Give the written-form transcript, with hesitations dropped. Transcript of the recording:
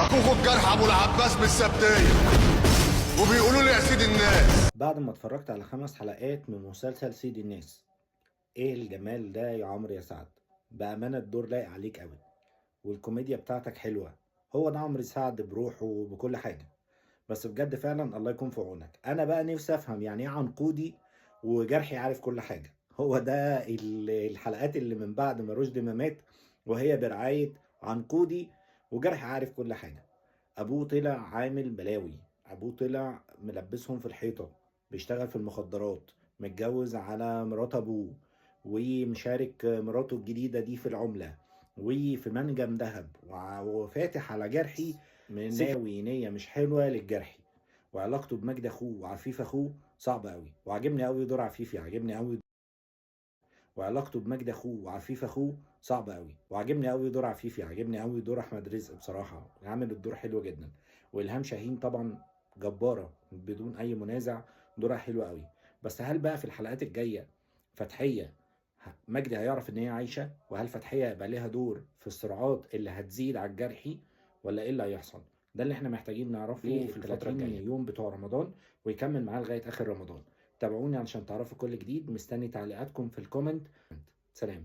اخوكوا الجرح ابو العباس من السبتيه وبيقولوا لي يا سيد الناس. بعد ما اتفرجت على 5 حلقات من مسلسل سيد الناس، ايه الجمال ده يا عمرو يا سعد. بأمانة الدور لايق عليك قوي، والكوميديا بتاعتك حلوة. هو ده عمرو سعد بروحه وبكل حاجة. بس بجد فعلا الله يكون في عونك. انا بقى نفسي افهم يعني ايه عنقودي وجرحي عارف كل حاجة. هو ده الحلقات اللي من بعد ما رشدي ما مات وهي برعاية عنقودي وجرحي عارف كل حاجة. ابوه طلع عامل بلاوي، ابوه طلع ملبسهم في الحيطة، بيشتغل في المخدرات، متجوز على مرات ابوه، ومشارك مراته الجديدة دي في العملة، وفي منجم ذهب، وفاتح على جرحي من ناوي نية مش حلوة للجرحي. وعلاقته بمجد اخوه وعفيف اخوه صعبة قوي، وعجبني قوي دور عفيفي، عجبني قوي. وعلاقته بمجد اخوه وعفيف اخوه صعبة قوي، وعجبني قوي دور عفيفي، عجبني قوي دور احمد رزق بصراحة، عامل الدور حلو جدا. والهام شاهين طبعا جبارة بدون اي منازع، دورها حلو قوي. بس هل بقى في الحلقات الجاية فتحية مجدي هيعرف ان هي عايشة؟ وهل فتحية يبقى ليها دور في الصراعات اللي هتزيد على الجرحي، ولا ايه اللي هيحصل؟ ده اللي احنا محتاجين نعرفه في الفترة الجاية، يوم بتوع رمضان ويكمل معاه لغاية اخر رمضان. تابعوني علشان تعرفوا كل جديد. مستني تعليقاتكم في الكومنت. سلام.